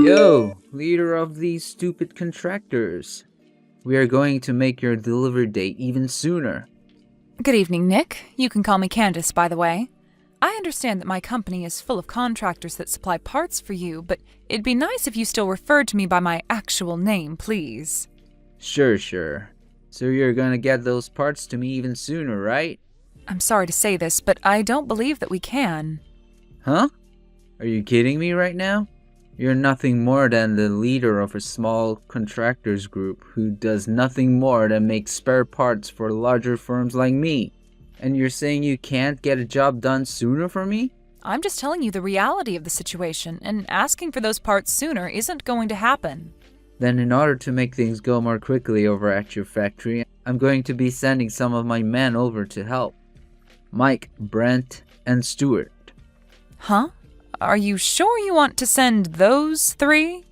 Yo, leader of these stupid contractors. We are going to make your delivery date even sooner. Good evening, Nick. You can call me Candace, by the way. I understand that my company is full of contractors that supply parts for you, but it'd be nice if you still referred to me by my actual name, please. Sure. So you're gonna get those parts to me even sooner, right? I'm sorry to say this, but I don't believe that we can. Huh? Are you kidding me right now? You're nothing more than the leader of a small contractors group who does nothing more than make spare parts for larger firms like me. And you're saying you can't get a job done sooner for me? I'm just telling you the reality of the situation, and asking for those parts sooner isn't going to happen. Then in order to make things go more quickly over at your factory, I'm going to be sending some of my men over to help. Mike, Brent, and Stuart. Huh? Are you sure you want to send those three?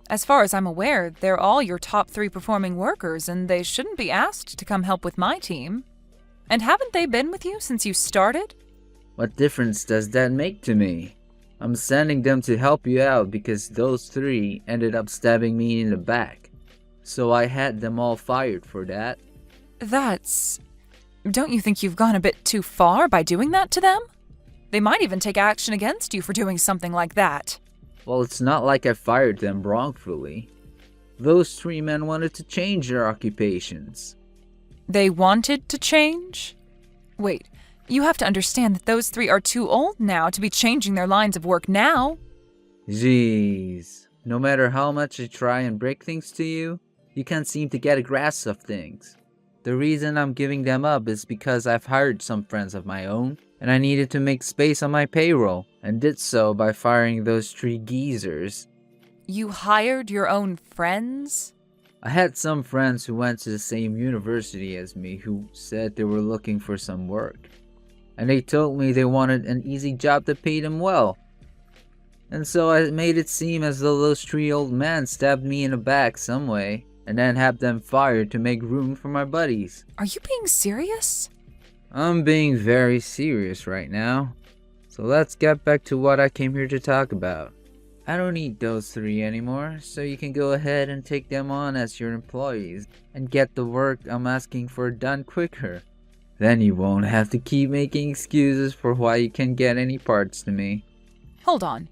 As far as I'm aware, they're all your top 3 performing workers, and they shouldn't be asked to come help with my team. And haven't they been with you since you started? What difference does that make to me? I'm sending them to help you out because those 3 ended up stabbing me in the back. So I had them all fired for that. Don't you think you've gone a bit too far by doing that to them? They might even take action against you for doing something like that. Well, it's not like I fired them wrongfully. Those 3 men wanted to change their occupations. They wanted to change? Wait, you have to understand that those 3 are too old now to be changing their lines of work now. Jeez. No matter how much I try and break things to you, you can't seem to get a grasp of things. The reason I'm giving them up is because I've hired some friends of my own, and I needed to make space on my payroll, and did so by firing those 3 geezers. You hired your own friends? I had some friends who went to the same university as me who said they were looking for some work. And they told me they wanted an easy job that paid them well. And so I made it seem as though those 3 old men stabbed me in the back some way, and then had them fired to make room for my buddies. Are you being serious? I'm being very serious right now. So let's get back to what I came here to talk about. I don't need those 3 anymore, so you can go ahead and take them on as your employees and get the work I'm asking for done quicker. Then you won't have to keep making excuses for why you can't get any parts to me. Hold on.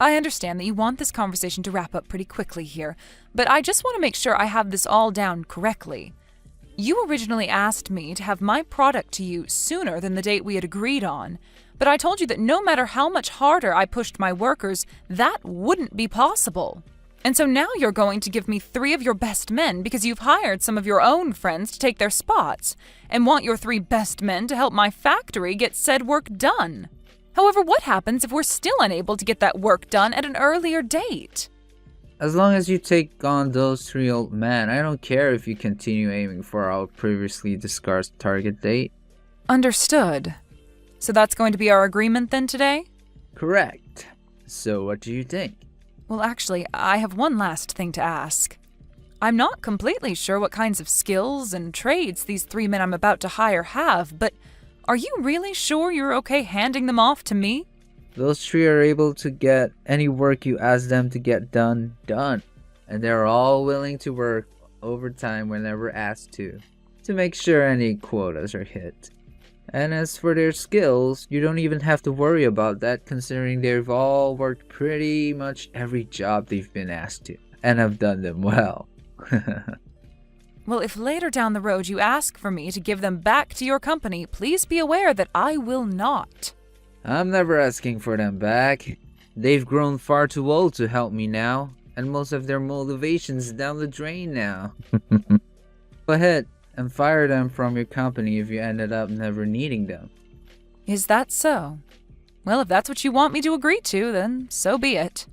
I understand that you want this conversation to wrap up pretty quickly here, but I just want to make sure I have this all down correctly. You originally asked me to have my product to you sooner than the date we had agreed on, but I told you that no matter how much harder I pushed my workers, that wouldn't be possible. And so now you're going to give me 3 of your best men because you've hired some of your own friends to take their spots, and want your 3 best men to help my factory get said work done. However, what happens if we're still unable to get that work done at an earlier date? As long as you take on those 3 old men, I don't care if you continue aiming for our previously discussed target date. Understood. So that's going to be our agreement then today? Correct. So what do you think? Well, actually, I have one last thing to ask. I'm not completely sure what kinds of skills and trades these 3 men I'm about to hire have, but are you really sure you're okay handing them off to me? Those 3 are able to get any work you ask them to get done. And they're all willing to work overtime whenever asked to make sure any quotas are hit. And as for their skills, you don't even have to worry about that considering they've all worked pretty much every job they've been asked to, and have done them well. Well, if later down the road you ask for me to give them back to your company, please be aware that I will not. I'm never asking for them back. They've grown far too old to help me now, and most of their motivation's down the drain now. Go ahead and fire them from your company if you ended up never needing them. Is that so? Well, if that's what you want me to agree to, then so be it.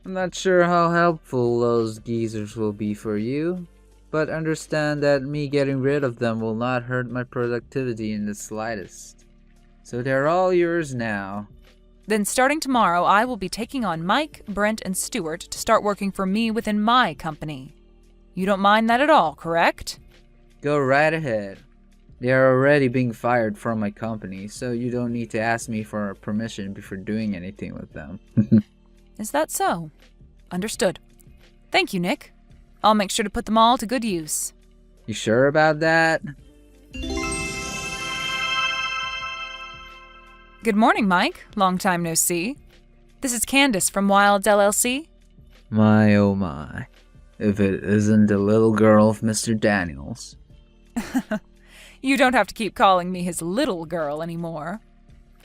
I'm not sure how helpful those geezers will be for you, but understand that me getting rid of them will not hurt my productivity in the slightest. So they're all yours now. Then starting tomorrow, I will be taking on Mike, Brent, and Stuart to start working for me within my company. You don't mind that at all, correct? Go right ahead. They are already being fired from my company, so you don't need to ask me for permission before doing anything with them. Is that so? Understood. Thank you, Nick. I'll make sure to put them all to good use. You sure about that? Good morning, Mike. Long time no see. This is Candace from Wilds LLC. My oh my. If it isn't the little girl of Mr. Daniels. You don't have to keep calling me his little girl anymore.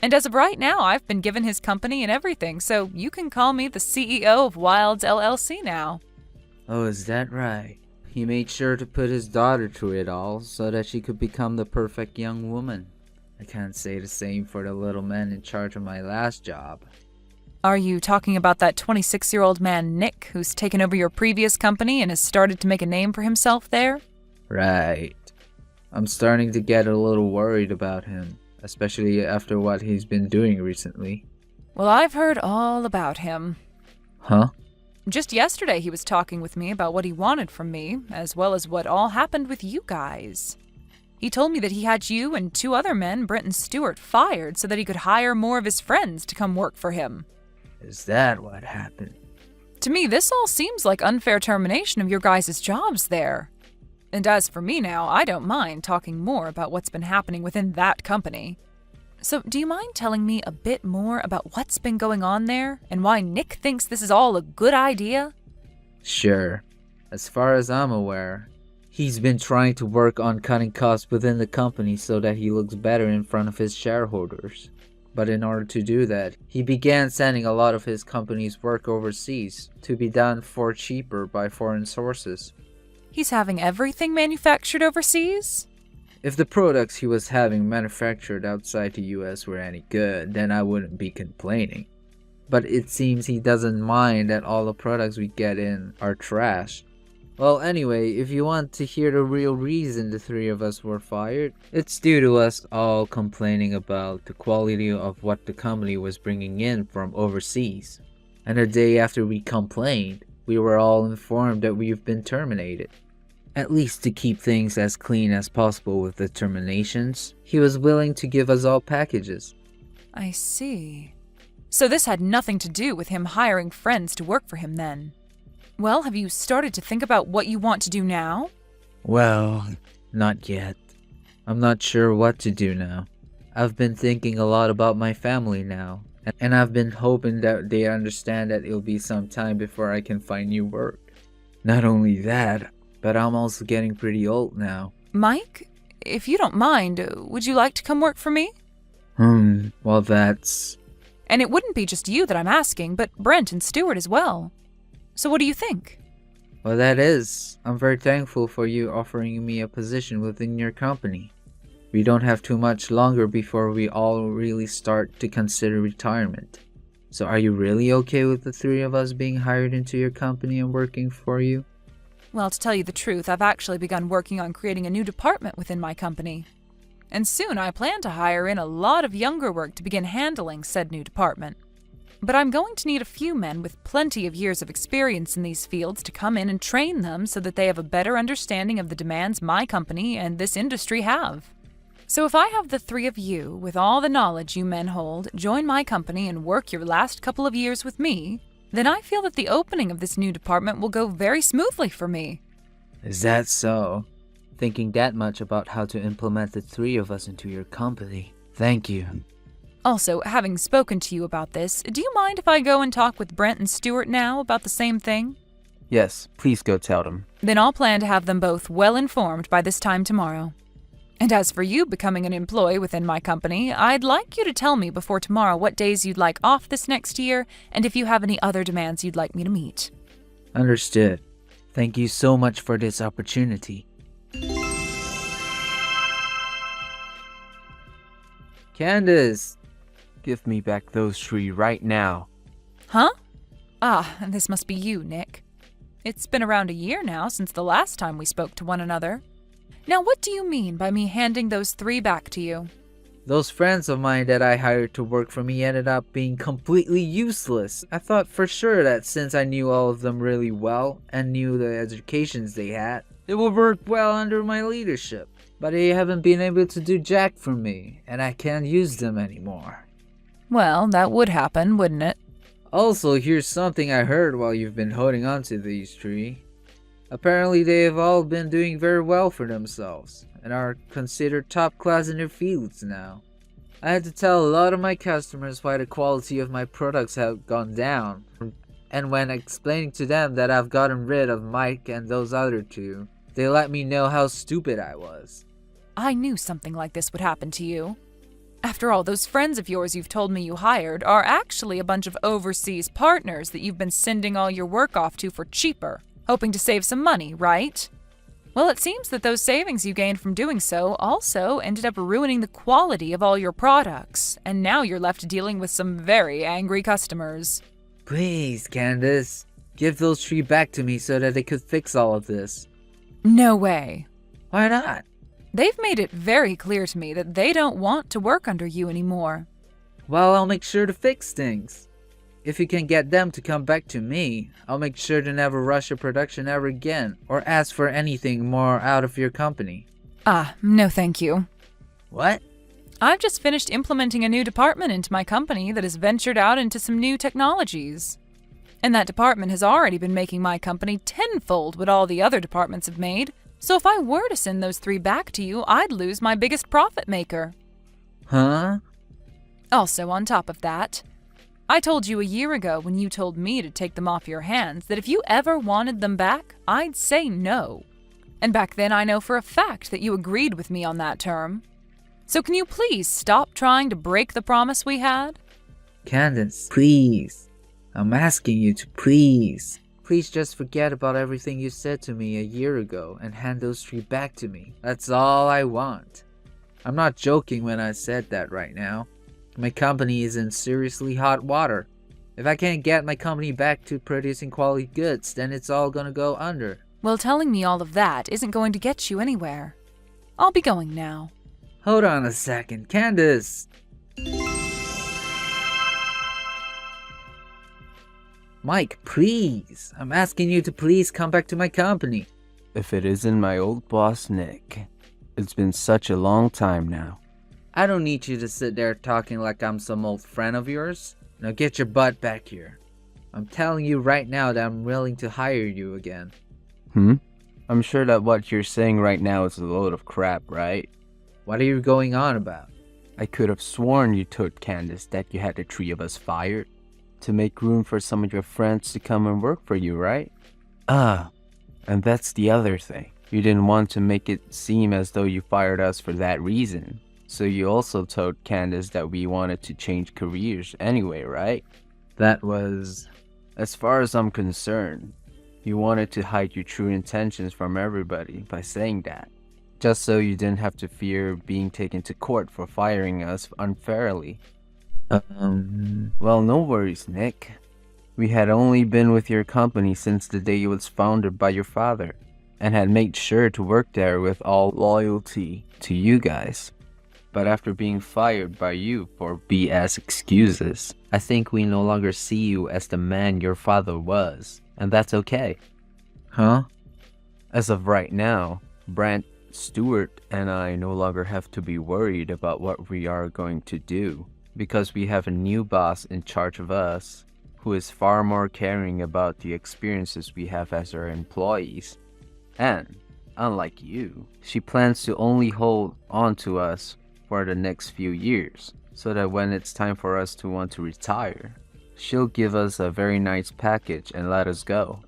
And as of right now, I've been given his company and everything, so you can call me the CEO of Wilds LLC now. Oh, is that right? He made sure to put his daughter through it all so that she could become the perfect young woman. I can't say the same for the little man in charge of my last job. Are you talking about that 26-year-old man, Nick, who's taken over your previous company and has started to make a name for himself there? Right. I'm starting to get a little worried about him, especially after what he's been doing recently. Well, I've heard all about him. Huh? Just yesterday he was talking with me about what he wanted from me, as well as what all happened with you guys. He told me that he had you and 2 other men, Brent and Stewart, fired so that he could hire more of his friends to come work for him. Is that what happened? To me, this all seems like unfair termination of your guys' jobs there. And as for me now, I don't mind talking more about what's been happening within that company. So, do you mind telling me a bit more about what's been going on there, and why Nick thinks this is all a good idea? Sure. As far as I'm aware, he's been trying to work on cutting costs within the company so that he looks better in front of his shareholders. But in order to do that, he began sending a lot of his company's work overseas to be done for cheaper by foreign sources. He's having everything manufactured overseas? If the products he was having manufactured outside the US were any good, then I wouldn't be complaining. But it seems he doesn't mind that all the products we get in are trash. Well, anyway, if you want to hear the real reason the 3 of us were fired, it's due to us all complaining about the quality of what the company was bringing in from overseas. And the day after we complained, we were all informed that we've been terminated. At least to keep things as clean as possible with the terminations, he was willing to give us all packages. I see. So this had nothing to do with him hiring friends to work for him then? Well, have you started to think about what you want to do now? Well, not yet. I'm not sure what to do now. I've been thinking a lot about my family now, and I've been hoping that they understand that it'll be some time before I can find new work. Not only that, but I'm also getting pretty old now. Mike, if you don't mind, would you like to come work for me? Well that's... And it wouldn't be just you that I'm asking, but Brent and Stewart as well. So what do you think? Well, that is. I'm very thankful for you offering me a position within your company. We don't have too much longer before we all really start to consider retirement. So are you really okay with the 3 of us being hired into your company and working for you? Well, to tell you the truth, I've actually begun working on creating a new department within my company. And soon I plan to hire in a lot of younger work to begin handling said new department. But I'm going to need a few men with plenty of years of experience in these fields to come in and train them so that they have a better understanding of the demands my company and this industry have. So if I have the 3 of you, with all the knowledge you men hold, join my company and work your last couple of years with me, then I feel that the opening of this new department will go very smoothly for me. Is that so? Thinking that much about how to implement the 3 of us into your company. Thank you. Also, having spoken to you about this, do you mind if I go and talk with Brent and Stewart now about the same thing? Yes, please go tell them. Then I'll plan to have them both well informed by this time tomorrow. And as for you becoming an employee within my company, I'd like you to tell me before tomorrow what days you'd like off this next year, and if you have any other demands you'd like me to meet. Understood. Thank you so much for this opportunity. Candace! Give me back those 3 right now. Huh? Ah, this must be you, Nick. It's been around a year now since the last time we spoke to one another. Now, what do you mean by me handing those 3 back to you? Those friends of mine that I hired to work for me ended up being completely useless. I thought for sure that since I knew all of them really well and knew the educations they had, they would work well under my leadership. But they haven't been able to do jack for me, and I can't use them anymore. Well, that would happen, wouldn't it? Also, here's something I heard while you've been holding on to these three. Apparently they have all been doing very well for themselves, and are considered top class in their fields now. I had to tell a lot of my customers why the quality of my products have gone down, and when explaining to them that I've gotten rid of Mike and those other two, they let me know how stupid I was. I knew something like this would happen to you. After all, those friends of yours you've told me you hired are actually a bunch of overseas partners that you've been sending all your work off to for cheaper, hoping to save some money, right? Well, it seems that those savings you gained from doing so also ended up ruining the quality of all your products, and now you're left dealing with some very angry customers. Please, Candace, give those three back to me so that they could fix all of this. No way. Why not? They've made it very clear to me that they don't want to work under you anymore. Well, I'll make sure to fix things. If you can get them to come back to me, I'll make sure to never rush a production ever again or ask for anything more out of your company. No thank you. What? I've just finished implementing a new department into my company that has ventured out into some new technologies. And that department has already been making my company tenfold what all the other departments have made. So if I were to send those three back to you, I'd lose my biggest profit maker. Huh? Also, on top of that, I told you a year ago when you told me to take them off your hands that if you ever wanted them back, I'd say no. And back then I know for a fact that you agreed with me on that term. So can you please stop trying to break the promise we had? Candace, please. I'm asking you to please. Please just forget about everything you said to me a year ago and hand those three back to me. That's all I want. I'm not joking when I said that right now. My company is in seriously hot water. If I can't get my company back to producing quality goods, then it's all gonna go under. Well, telling me all of that isn't going to get you anywhere. I'll be going now. Hold on a second, Candace! Mike, please! I'm asking you to please come back to my company. If it isn't my old boss, Nick. It's been such a long time now. I don't need you to sit there talking like I'm some old friend of yours. Now get your butt back here. I'm telling you right now that I'm willing to hire you again. I'm sure that what you're saying right now is a load of crap, right? What are you going on about? I could have sworn you told Candace that you had the three of us fired to make room for some of your friends to come and work for you, right? And that's the other thing. You didn't want to make it seem as though you fired us for that reason. So you also told Candace that we wanted to change careers anyway, right? That was... As far as I'm concerned, you wanted to hide your true intentions from everybody by saying that. Just so you didn't have to fear being taken to court for firing us unfairly. Well, no worries, Nick. We had only been with your company since the day it was founded by your father, and had made sure to work there with all loyalty to you guys. But after being fired by you for BS excuses, I think we no longer see you as the man your father was, and that's okay. Huh? As of right now, Brent, Stewart, and I no longer have to be worried about what we are going to do, because we have a new boss in charge of us, who is far more caring about the experiences we have as our employees. And, unlike you, she plans to only hold on to us for the next few years, so that when it's time for us to want to retire, she'll give us a very nice package and let us go.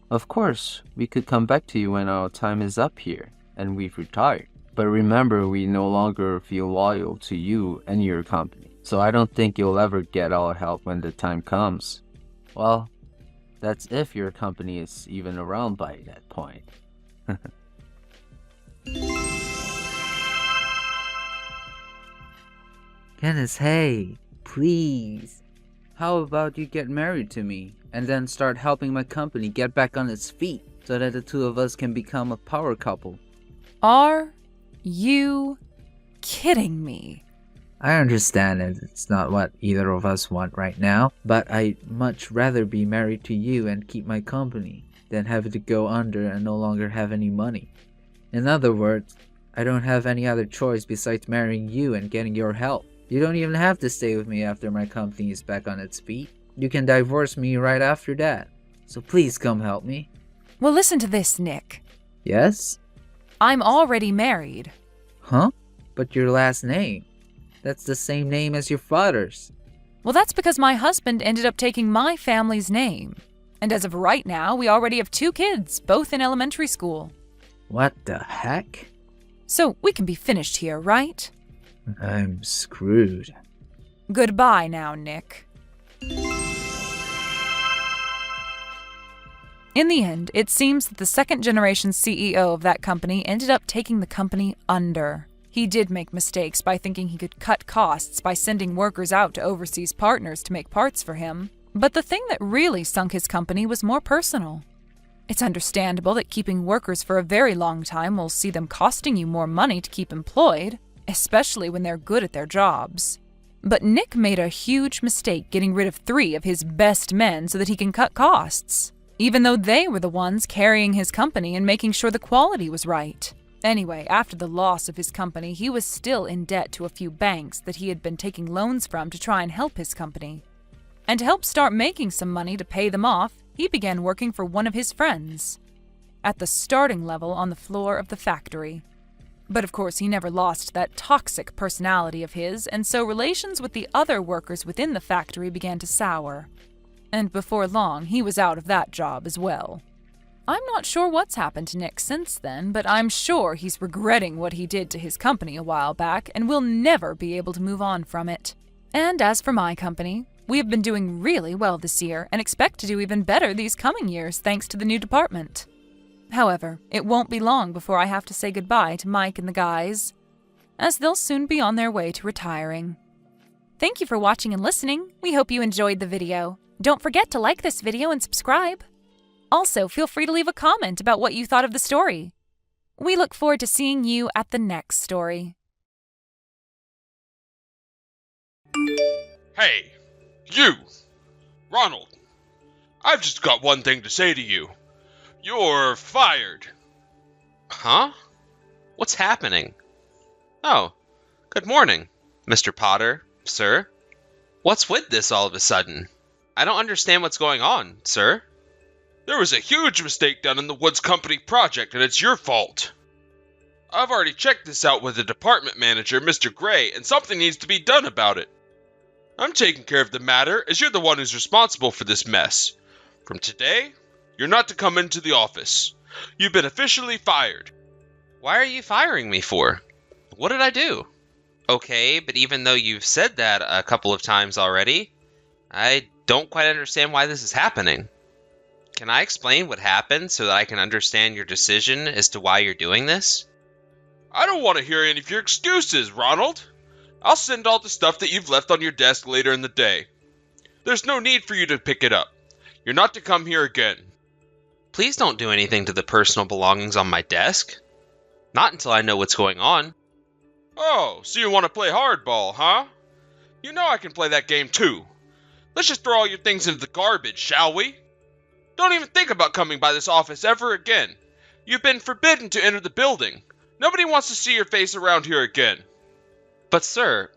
Of course, we could come back to you when our time is up here and we've retired. But remember, we no longer feel loyal to you and your company, so I don't think you'll ever get our help when the time comes. Well, that's if your company is even around by that point. Candace, hey, please. How about you get married to me and then start helping my company get back on its feet so that the two of us can become a power couple? Are you kidding me? I understand that it's not what either of us want right now, but I'd much rather be married to you and keep my company than have it to go under and no longer have any money. In other words, I don't have any other choice besides marrying you and getting your help. You don't even have to stay with me after my company is back on its feet. you can divorce me right after that. So please come help me. Well, listen to this, Nick. Yes? I'm already married. Huh? But your last name? That's the same name as your father's. Well, that's because my husband ended up taking my family's name. And as of right now, we already have 2 kids, both in elementary school. What the heck? So we can be finished here, right? I'm screwed. Goodbye now, Nick. In the end, it seems that the second-generation CEO of that company ended up taking the company under. He did make mistakes by thinking he could cut costs by sending workers out to overseas partners to make parts for him. But the thing that really sunk his company was more personal. It's understandable that keeping workers for a very long time will see them costing you more money to keep employed, especially when they're good at their jobs. But Nick made a huge mistake getting rid of 3 of his best men so that he can cut costs, even though they were the ones carrying his company and making sure the quality was right. Anyway, after the loss of his company, he was still in debt to a few banks that he had been taking loans from to try and help his company. And to help start making some money to pay them off, he began working for one of his friends, at the starting level on the floor of the factory. But of course, he never lost that toxic personality of his, and so relations with the other workers within the factory began to sour. And before long, he was out of that job as well. I'm not sure what's happened to Nick since then, but I'm sure he's regretting what he did to his company a while back and will never be able to move on from it. And as for my company, we have been doing really well this year and expect to do even better these coming years thanks to the new department. However, it won't be long before I have to say goodbye to Mike and the guys, as they'll soon be on their way to retiring. Thank you for watching and listening. We hope you enjoyed the video. Don't forget to like this video and subscribe. Also, feel free to leave a comment about what you thought of the story. We look forward to seeing you at the next story. Hey, you! Ronald, I've just got one thing to say to you. You're fired. Huh? What's happening? Oh, good morning, Mr. Potter, sir. What's with this all of a sudden? I don't understand what's going on, sir. There was a huge mistake done in the Woods Company project, and it's your fault. I've already checked this out with the department manager, Mr. Gray, and something needs to be done about it. I'm taking care of the matter, as you're the one who's responsible for this mess. From today, you're not to come into the office. You've been officially fired. Why are you firing me for? What did I do? Okay, but even though you've said that a couple of times already, I don't quite understand why this is happening. Can I explain what happened so that I can understand your decision as to why you're doing this? I don't want to hear any of your excuses, Ronald. I'll send all the stuff that you've left on your desk later in the day. There's no need for you to pick it up. You're not to come here again. Please don't do anything to the personal belongings on my desk. Not until I know what's going on. Oh, so you want to play hardball, huh? You know I can play that game too. Let's just throw all your things into the garbage, shall we? Don't even think about coming by this office ever again. You've been forbidden to enter the building. Nobody wants to see your face around here again. But sir,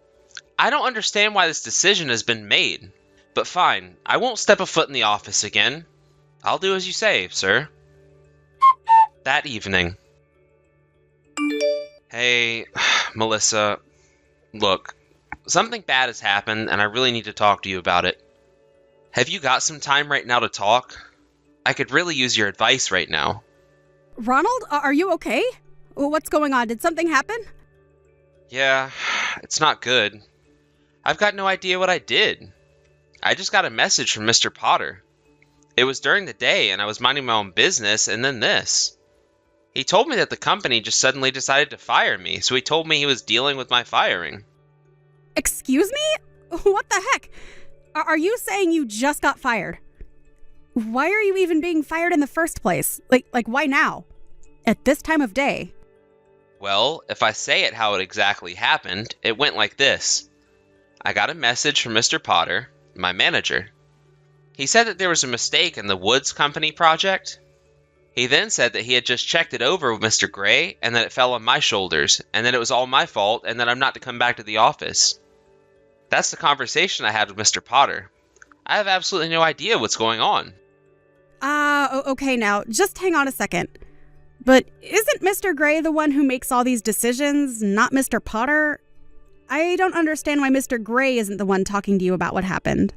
I don't understand why this decision has been made. But fine, I won't step a foot in the office again. I'll do as you say, sir. That evening. Hey, Melissa. Look, something bad has happened and I really need to talk to you about it. Have you got some time right now to talk? I could really use your advice right now. Ronald, are you okay? What's going on? Did something happen? Yeah, it's not good. I've got no idea what I did. I just got a message from Mr. Potter. It was during the day and I was minding my own business, and then this. He told me that the company just suddenly decided to fire me, so he told me he was dealing with my firing. Excuse me? What the heck? Are you saying you just got fired? Why are you even being fired in the first place? Like why now? At this time of day? Well, if I say it how it exactly happened, it went like this. I got a message from Mr. Potter, my manager. He said that there was a mistake in the Woods Company project. He then said that he had just checked it over with Mr. Gray and that it fell on my shoulders and that it was all my fault and that I'm not to come back to the office. That's the conversation I had with Mr. Potter. I have absolutely no idea what's going on. Okay now, just hang on a second. But isn't Mr. Gray the one who makes all these decisions, not Mr. Potter? I don't understand why Mr. Gray isn't the one talking to you about what happened.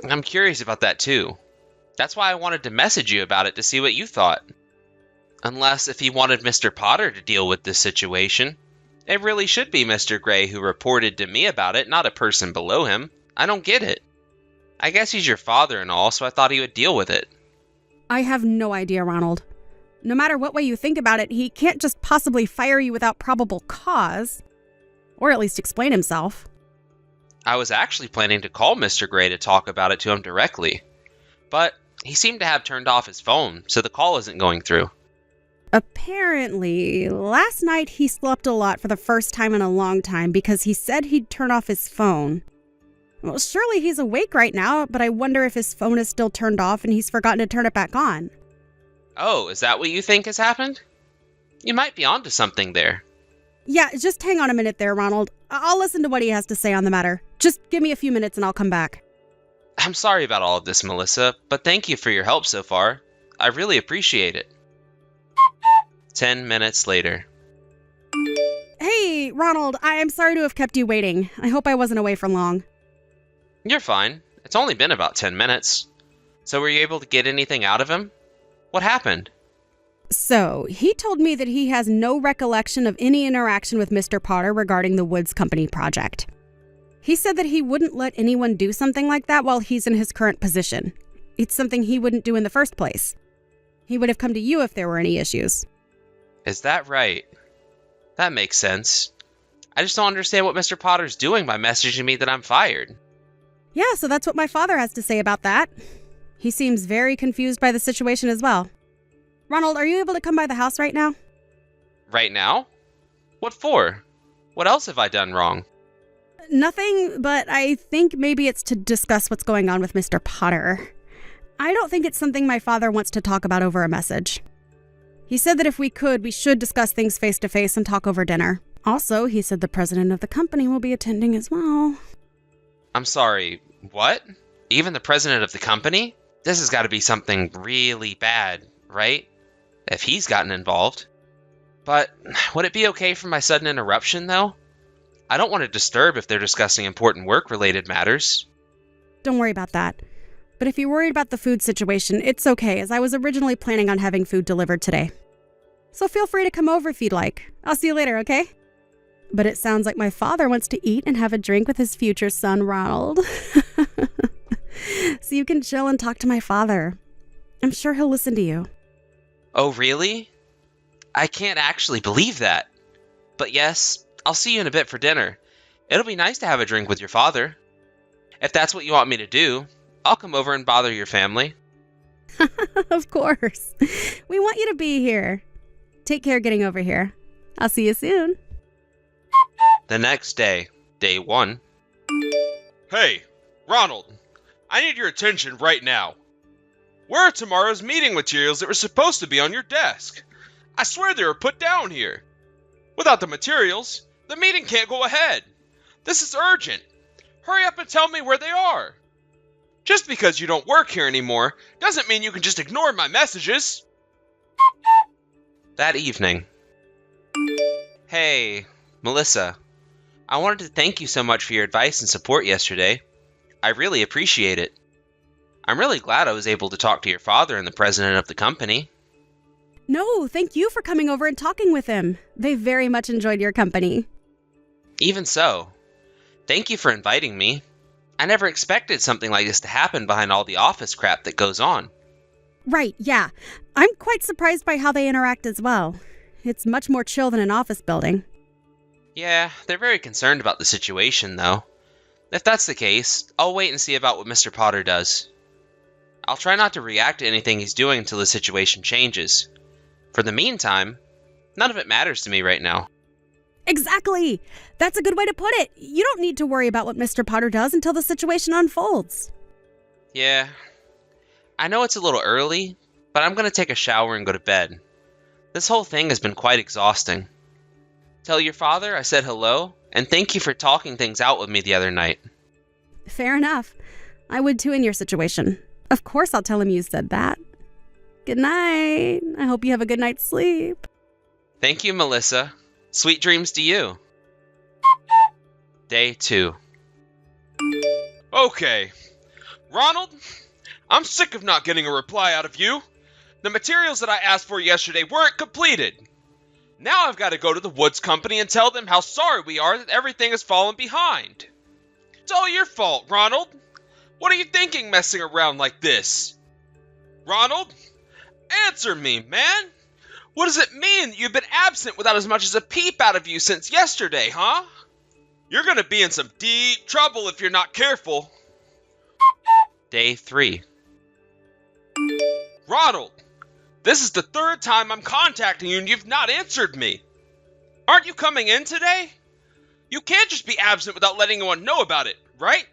I'm curious about that too. That's why I wanted to message you about it to see what you thought. Unless if he wanted Mr. Potter to deal with this situation, it really should be Mr. Gray who reported to me about it, not a person below him. I don't get it. I guess he's your father and all, so I thought he would deal with it. I have no idea, Ronald. No matter what way you think about it, he can't just possibly fire you without probable cause. Or at least explain himself. I was actually planning to call Mr. Gray to talk about it to him directly. But he seemed to have turned off his phone, so the call isn't going through. Apparently, last night he slept a lot for the first time in a long time because he said he'd turn off his phone. Well, surely he's awake right now, but I wonder if his phone is still turned off and he's forgotten to turn it back on. Oh, is that what you think has happened? You might be onto something there. Yeah, just hang on a minute there, Ronald. I'll listen to what he has to say on the matter. Just give me a few minutes and I'll come back. I'm sorry about all of this, Melissa, but thank you for your help so far. I really appreciate it. 10 minutes later. Hey, Ronald, I'm sorry to have kept you waiting. I hope I wasn't away for long. You're fine. It's only been about 10 minutes. So were you able to get anything out of him? What happened? So, he told me that he has no recollection of any interaction with Mr. Potter regarding the Woods Company project. He said that he wouldn't let anyone do something like that while he's in his current position. It's something he wouldn't do in the first place. He would have come to you if there were any issues. Is that right? That makes sense. I just don't understand what Mr. Potter's doing by messaging me that I'm fired. Yeah, so that's what my father has to say about that. He seems very confused by the situation as well. Ronald, are you able to come by the house right now? Right now? What for? What else have I done wrong? Nothing, but I think maybe it's to discuss what's going on with Mr. Potter. I don't think it's something my father wants to talk about over a message. He said that if we could, we should discuss things face to face and talk over dinner. Also, he said the president of the company will be attending as well. I'm sorry, what? Even the president of the company? This has got to be something really bad, right? If he's gotten involved. But would it be okay for my sudden interruption, though? I don't want to disturb if they're discussing important work-related matters. Don't worry about that. But if you're worried about the food situation, it's okay, as I was originally planning on having food delivered today. So feel free to come over if you'd like. I'll see you later, okay? But it sounds like my father wants to eat and have a drink with his future son, Ronald. So you can chill and talk to my father. I'm sure he'll listen to you. Oh, really? I can't actually believe that. But yes, I'll see you in a bit for dinner. It'll be nice to have a drink with your father. If that's what you want me to do, I'll come over and bother your family. Of course. We want you to be here. Take care getting over here. I'll see you soon. The next day, day 1. Hey, Ronald, I need your attention right now. Where are tomorrow's meeting materials that were supposed to be on your desk? I swear they were put down here. Without the materials, the meeting can't go ahead. This is urgent. Hurry up and tell me where they are. Just because you don't work here anymore doesn't mean you can just ignore my messages. That evening. Hey, Melissa. I wanted to thank you so much for your advice and support yesterday. I really appreciate it. I'm really glad I was able to talk to your father and the president of the company. No, thank you for coming over and talking with him. They very much enjoyed your company. Even so, thank you for inviting me. I never expected something like this to happen behind all the office crap that goes on. Right, yeah. I'm quite surprised by how they interact as well. It's much more chill than an office building. Yeah, they're very concerned about the situation, though. If that's the case, I'll wait and see about what Mr. Potter does. I'll try not to react to anything he's doing until the situation changes. For the meantime, none of it matters to me right now. Exactly! That's a good way to put it. You don't need to worry about what Mr. Potter does until the situation unfolds. Yeah, I know it's a little early, but I'm going to take a shower and go to bed. This whole thing has been quite exhausting. Tell your father I said hello, and thank you for talking things out with me the other night. Fair enough. I would too in your situation. Of course I'll tell him you said that. Good night. I hope you have a good night's sleep. Thank you, Melissa. Sweet dreams to you. Day 2. Okay. Ronald, I'm sick of not getting a reply out of you. The materials that I asked for yesterday weren't completed. Now I've got to go to the Woods Company and tell them how sorry we are that everything has fallen behind. It's all your fault, Ronald. What are you thinking messing around like this? Ronald, answer me, man. What does it mean that you've been absent without as much as a peep out of you since yesterday, huh? You're gonna be in some deep trouble if you're not careful. Day 3. Ronald, this is the 3rd time I'm contacting you and you've not answered me. Aren't you coming in today? You can't just be absent without letting anyone know about it, right?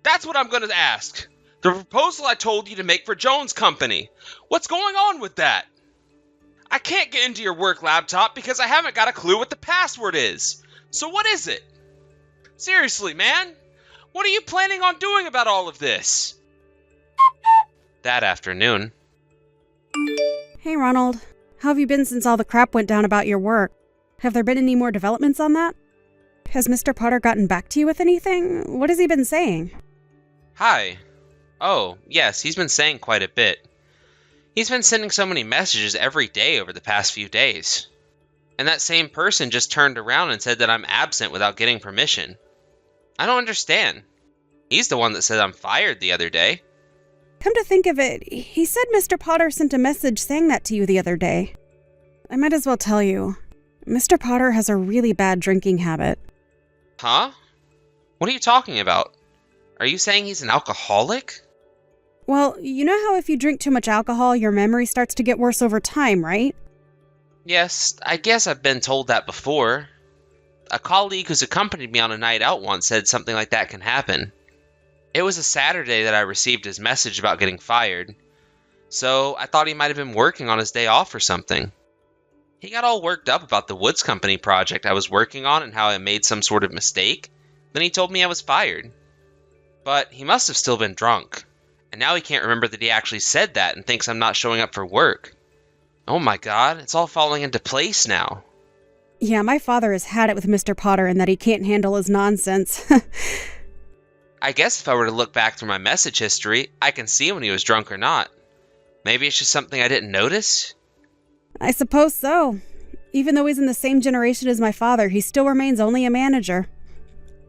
That's what I'm gonna ask. The proposal I told you to make for Jones Company. What's going on with that? I can't get into your work laptop because I haven't got a clue what the password is. So what is it? Seriously, man, what are you planning on doing about all of this? That afternoon. Hey, Ronald. How have you been since all the crap went down about your work? Have there been any more developments on that? Has Mr. Potter gotten back to you with anything? What has he been saying? Hi. Oh, yes, he's been saying quite a bit. He's been sending so many messages every day over the past few days. And that same person just turned around and said that I'm absent without getting permission. I don't understand. He's the one that said I'm fired the other day. Come to think of it, he said Mr. Potter sent a message saying that to you the other day. I might as well tell you. Mr. Potter has a really bad drinking habit. Huh? What are you talking about? Are you saying he's an alcoholic? Well, you know how if you drink too much alcohol, your memory starts to get worse over time, right? Yes, I guess I've been told that before. A colleague who's accompanied me on a night out once said something like that can happen. It was a Saturday that I received his message about getting fired, so I thought he might have been working on his day off or something. He got all worked up about the Woods Company project I was working on and how I made some sort of mistake. Then he told me I was fired. But he must have still been drunk, and now he can't remember that he actually said that and thinks I'm not showing up for work. Oh my god, it's all falling into place now. Yeah, my father has had it with Mr. Potter and that he can't handle his nonsense. I guess if I were to look back through my message history, I can see when he was drunk or not. Maybe it's just something I didn't notice? I suppose so. Even though he's in the same generation as my father, he still remains only a manager.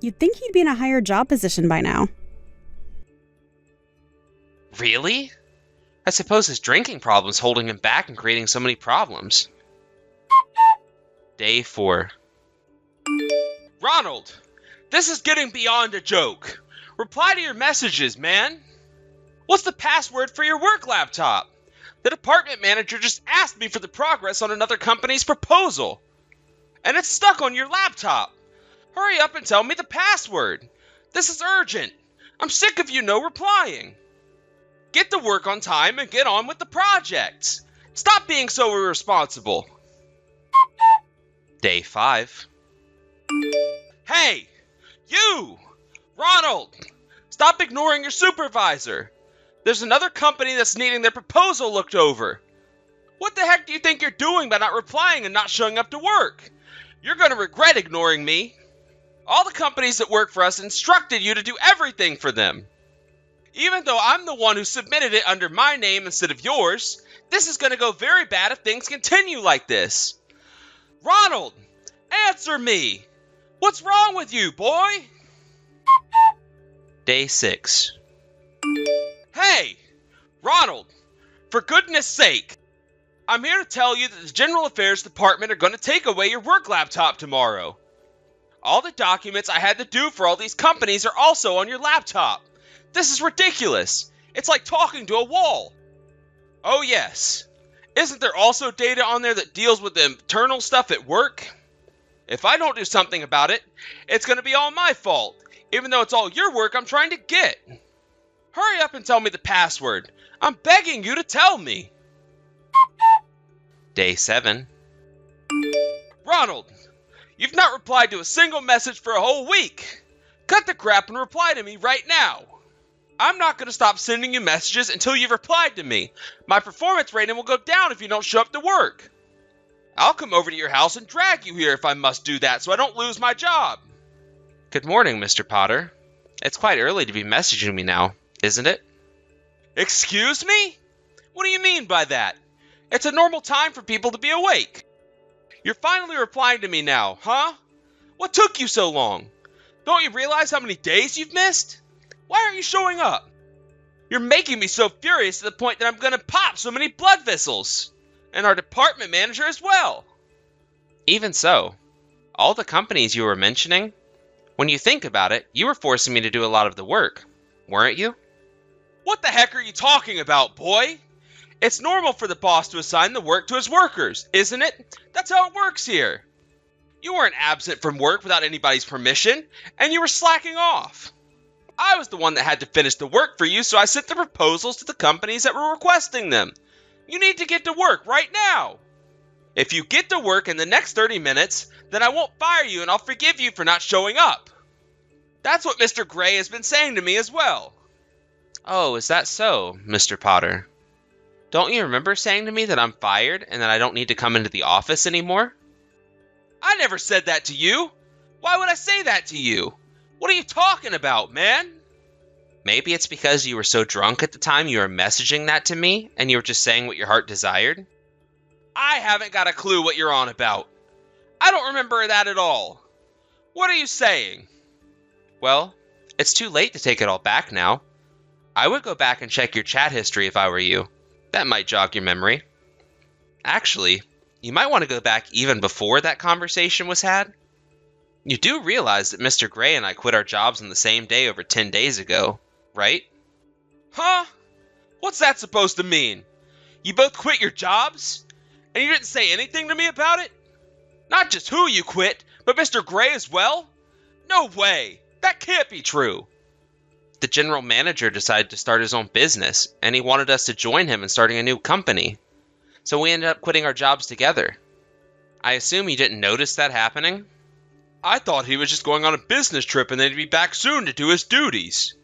You'd think he'd be in a higher job position by now. Really? I suppose his drinking problem's holding him back and creating so many problems. Day 4. Ronald, this is getting beyond a joke. Reply to your messages, man. What's the password for your work laptop? The department manager just asked me for the progress on another company's proposal. And it's stuck on your laptop. Hurry up and tell me the password. This is urgent. I'm sick of you no replying. Get to work on time and get on with the project. Stop being so irresponsible. Day 5. Hey, you! Ronald! Stop ignoring your supervisor. There's another company that's needing their proposal looked over. What the heck do you think you're doing by not replying and not showing up to work? You're going to regret ignoring me. All the companies that work for us instructed you to do everything for them. Even though I'm the one who submitted it under my name instead of yours, this is going to go very bad if things continue like this. Ronald, answer me. What's wrong with you, boy? Day 6. Hey, Ronald, for goodness sake, I'm here to tell you that the General Affairs Department are going to take away your work laptop tomorrow. All the documents I had to do for all these companies are also on your laptop. This is ridiculous. It's like talking to a wall. Oh yes. Isn't there also data on there that deals with the internal stuff at work? If I don't do something about it, it's going to be all my fault, even though it's all your work I'm trying to get. Hurry up and tell me the password. I'm begging you to tell me. Day 7. Ronald, you've not replied to a single message for a whole week. Cut the crap and reply to me right now. I'm not going to stop sending you messages until you've replied to me. My performance rating will go down if you don't show up to work. I'll come over to your house and drag you here if I must do that so I don't lose my job. Good morning, Mr. Potter. It's quite early to be messaging me now, isn't it? Excuse me? What do you mean by that? It's a normal time for people to be awake. You're finally replying to me now, huh? What took you so long? Don't you realize how many days you've missed? Why aren't you showing up? You're making me so furious to the point that I'm gonna pop so many blood vessels. And our department manager as well. Even so, all the companies you were mentioning, when you think about it, you were forcing me to do a lot of the work, weren't you? What the heck are you talking about, boy? It's normal for the boss to assign the work to his workers, isn't it? That's how it works here. You weren't absent from work without anybody's permission, and you were slacking off. I was the one that had to finish the work for you, so I sent the proposals to the companies that were requesting them. You need to get to work right now. If you get to work in the next 30 minutes, then I won't fire you and I'll forgive you for not showing up. That's what Mr. Gray has been saying to me as well. Oh, is that so, Mr. Potter? Don't you remember saying to me that I'm fired and that I don't need to come into the office anymore? I never said that to you. Why would I say that to you? What are you talking about, man? Maybe it's because you were so drunk at the time you were messaging that to me and you were just saying what your heart desired? I haven't got a clue what you're on about. I don't remember that at all. What are you saying? Well, it's too late to take it all back now. I would go back and check your chat history if I were you. That might jog your memory. Actually, you might want to go back even before that conversation was had. You do realize that Mr. Gray and I quit our jobs on the same day over 10 days ago, right? Huh? What's that supposed to mean? You both quit your jobs? And you didn't say anything to me about it? Not just who you quit, but Mr. Gray as well? No way! That can't be true! The general manager decided to start his own business, and he wanted us to join him in starting a new company. So we ended up quitting our jobs together. I assume you didn't notice that happening? I thought he was just going on a business trip and then he'd be back soon to do his duties.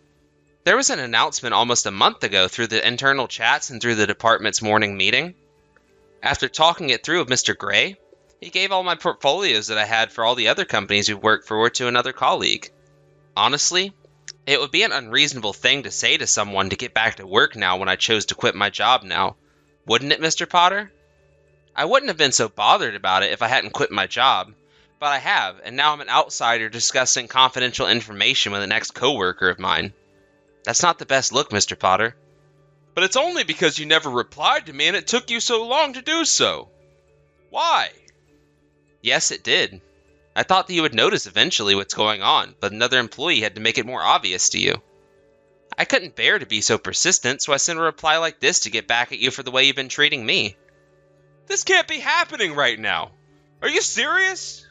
There was an announcement almost a month ago through the internal chats and through the department's morning meeting. After talking it through with Mr. Gray, he gave all my portfolios that I had for all the other companies we worked for to another colleague. Honestly, it would be an unreasonable thing to say to someone to get back to work now when I chose to quit my job now. Wouldn't it, Mr. Potter? I wouldn't have been so bothered about it if I hadn't quit my job. But I have, and now I'm an outsider discussing confidential information with an ex-coworker of mine. That's not the best look, Mr. Potter. But it's only because you never replied to me and it took you so long to do so. Why? Yes, it did. I thought that you would notice eventually what's going on, but another employee had to make it more obvious to you. I couldn't bear to be so persistent, so I sent a reply like this to get back at you for the way you've been treating me. This can't be happening right now. Are you serious?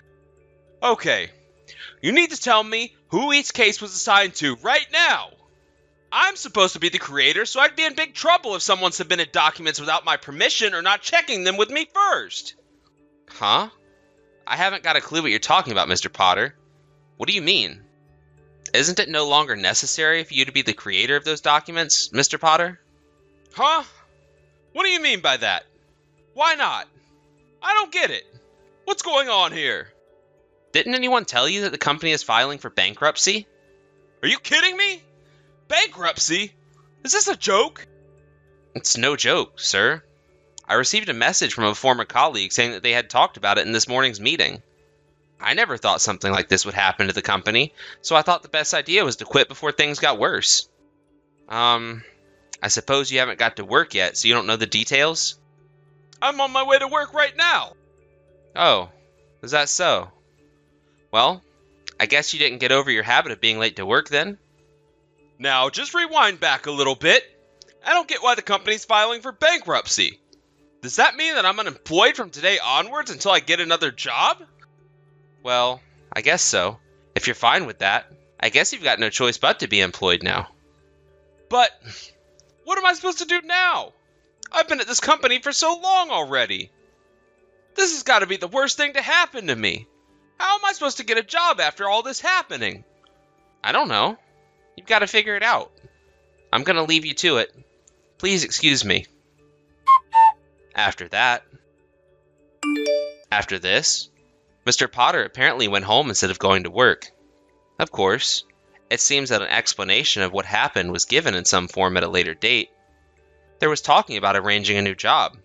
Okay, you need to tell me who each case was assigned to right now. I'm supposed to be the creator, so I'd be in big trouble if someone submitted documents without my permission or not checking them with me first. Huh? I haven't got a clue what you're talking about, Mr. Potter. What do you mean? Isn't it no longer necessary for you to be the creator of those documents, Mr. Potter? Huh? What do you mean by that? Why not? I don't get it. What's going on here? Didn't anyone tell you that the company is filing for bankruptcy? Are you kidding me? Bankruptcy? Is this a joke? It's no joke, sir. I received a message from a former colleague saying that they had talked about it in this morning's meeting. I never thought something like this would happen to the company, so I thought the best idea was to quit before things got worse. I suppose you haven't got to work yet, so you don't know the details? I'm on my way to work right now. Oh, is that so? Well, I guess you didn't get over your habit of being late to work then? Now, just rewind back a little bit. I don't get why the company's filing for bankruptcy. Does that mean that I'm unemployed from today onwards until I get another job? Well, I guess so. If you're fine with that, I guess you've got no choice but to be employed now. But what am I supposed to do now? I've been at this company for so long already. This has got to be the worst thing to happen to me. How am I supposed to get a job after all this happening? I don't know. You've got to figure it out. I'm gonna leave you to it. Please excuse me. After this, Mr. Potter apparently went home instead of going to work. Of course, it seems that an explanation of what happened was given in some form at a later date. There was talking about arranging a new job.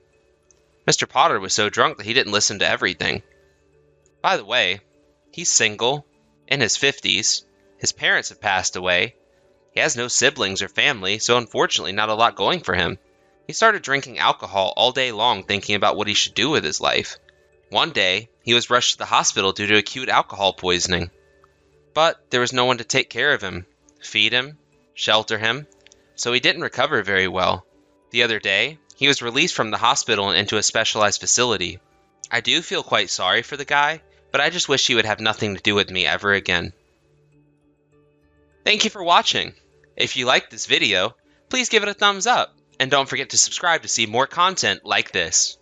Mr. Potter was so drunk that he didn't listen to everything. By the way, he's single, in his 50s, his parents have passed away, he has no siblings or family, so unfortunately not a lot going for him. He started drinking alcohol all day long thinking about what he should do with his life. One day, he was rushed to the hospital due to acute alcohol poisoning. But there was no one to take care of him, feed him, shelter him, so he didn't recover very well. The other day, he was released from the hospital and into a specialized facility. I do feel quite sorry for the guy, but I just wish he would have nothing to do with me ever again. Thank you for watching. If you liked this video, please give it a thumbs up, and don't forget to subscribe to see more content like this.